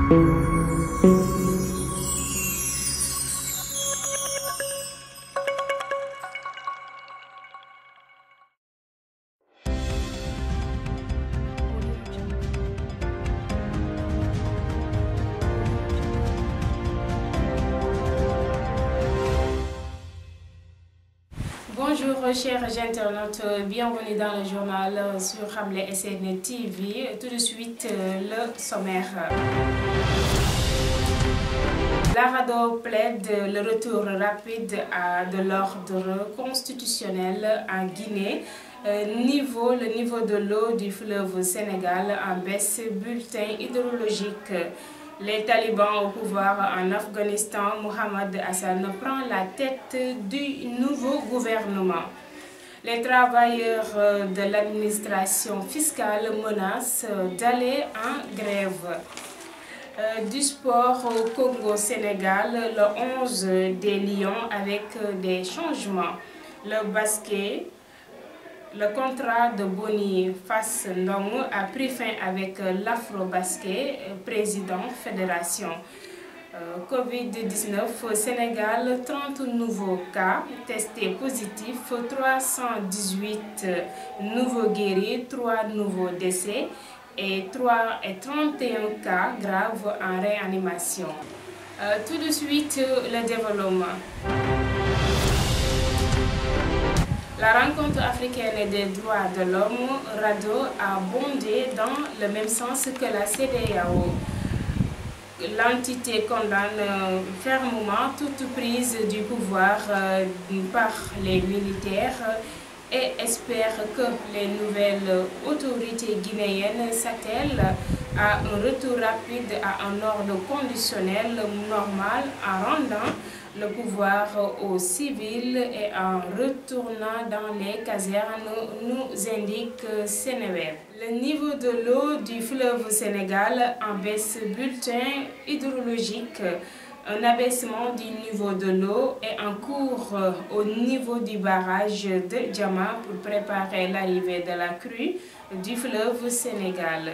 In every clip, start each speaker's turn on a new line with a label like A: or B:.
A: Bonjour chers internautes, bienvenue dans le journal sur Hamlet SN TV. Tout de suite le sommaire. La RADDHO plaide le retour rapide de l'ordre constitutionnel en Guinée. Le niveau de l'eau du fleuve Sénégal en baisse, bulletin hydrologique. Les talibans au pouvoir en Afghanistan, Mohamed Hassan prend la tête du nouveau gouvernement. Les travailleurs de l'administration fiscale menacent d'aller en grève. Du sport au Congo-Sénégal, le 11 des Lions avec des changements. Le basket. Le contrat de Boni Fass Ndong a pris fin avec l'Afro-Basket, président fédération. Covid-19 au Sénégal, 30 nouveaux cas testés positifs, 318 nouveaux guéris, 3 nouveaux décès et 31 cas graves en réanimation. Tout de suite, le développement. La rencontre africaine des droits de l'homme, RADDHO, a bondé dans le même sens que la CEDEAO. L'entité condamne fermement toute prise du pouvoir par les militaires et espère que les nouvelles autorités guinéennes s'attellent à un retour rapide à un ordre conditionnel normal en rendant le pouvoir aux civils et en retournant dans les casernes, nous indique Sénéweb. Le niveau de l'eau du fleuve Sénégal en baisse, bulletin hydrologique. Un abaissement du niveau de l'eau est en cours au niveau du barrage de Djama pour préparer l'arrivée de la crue du fleuve Sénégal.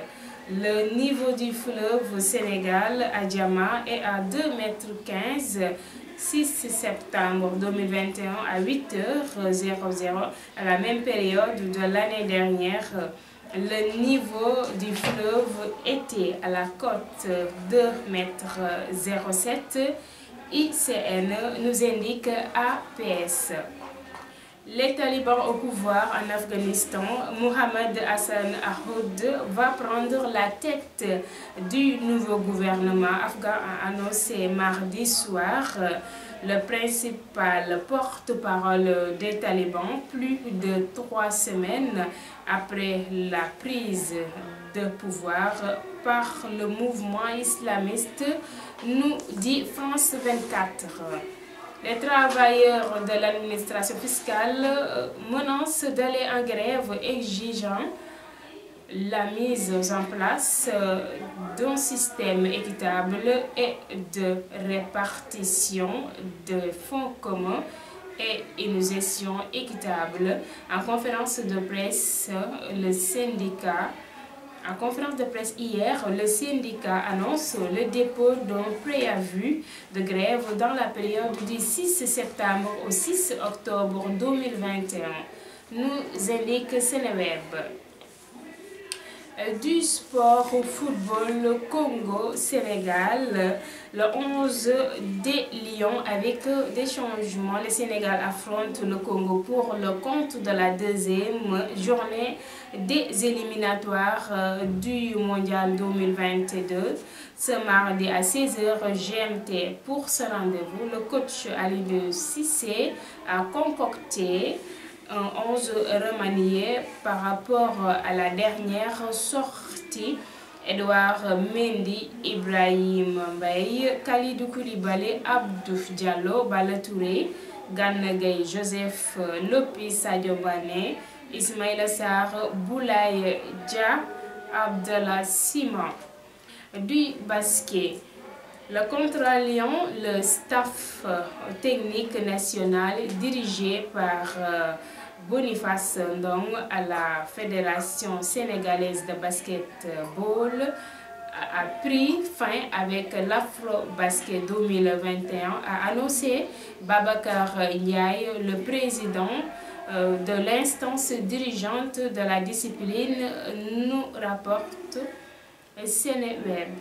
A: Le niveau du fleuve Sénégal à Djama est à 2,15 m. 6 septembre 2021 à 8h00 à la même période de l'année dernière. Le niveau du fleuve était à la cote 2,07 m. ICN nous indique APS. Les talibans au pouvoir en Afghanistan, Mohamed Hassan Ahoud va prendre la tête du nouveau gouvernement afghan, a annoncé mardi soir le principal porte-parole des talibans, plus de 3 semaines après la prise de pouvoir par le mouvement islamiste, nous dit France 24. Les travailleurs de l'administration fiscale menacent d'aller en grève exigeant la mise en place d'un système équitable et de répartition de fonds communs et une gestion équitable. En conférence de presse, hier, le syndicat annonce le dépôt d'un préavis de grève dans la période du 6 septembre au 6 octobre 2021, nous indique Sénéweb. Du sport au football Congo-Sénégal, le 11 des Lions avec des changements. Le Sénégal affronte le Congo pour le compte de la deuxième journée des éliminatoires du Mondial 2022. Ce mardi à 16h GMT. Pour ce rendez-vous, le coach Aliou Cissé a concocté un 11 remanié par rapport à la dernière sortie. Edouard Mendy, Ibrahim Mbaye, Khalidou Koulibaly, Abdou Diallo, Bala Touré, Gana Gueye, Joseph Lopi, Sadio Mané, Ismaïla Sarr, Boulaye Dia, Abdallah Sima. Du basket. Le contrat Lyon, le staff technique national dirigé par Boniface Ndong à la Fédération sénégalaise de basketball a pris fin avec l'Afro-Basket 2021, a annoncé Babacar Ndiaye, le président de l'instance dirigeante de la discipline, nous rapporte Sénéweb.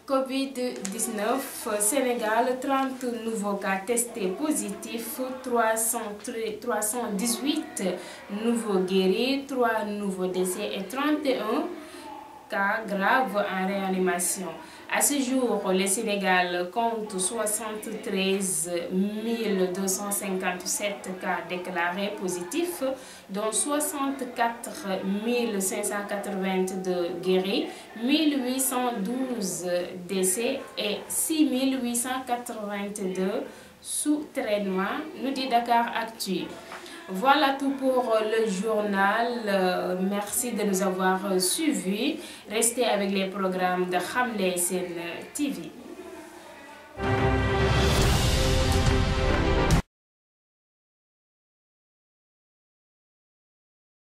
A: Covid-19, Sénégal, 30 nouveaux cas testés positifs, 318 nouveaux guéris, 3 nouveaux décès et 31 cas graves en réanimation. À ce jour, le Sénégal compte 73 257 cas déclarés positifs, dont 64 582 guéris, 1812 décès et 6 882 sous traitement, nous dit Dakar Actu. Voilà tout pour le journal. Merci de nous avoir suivis. Restez avec les programmes de Hamle Sen TV.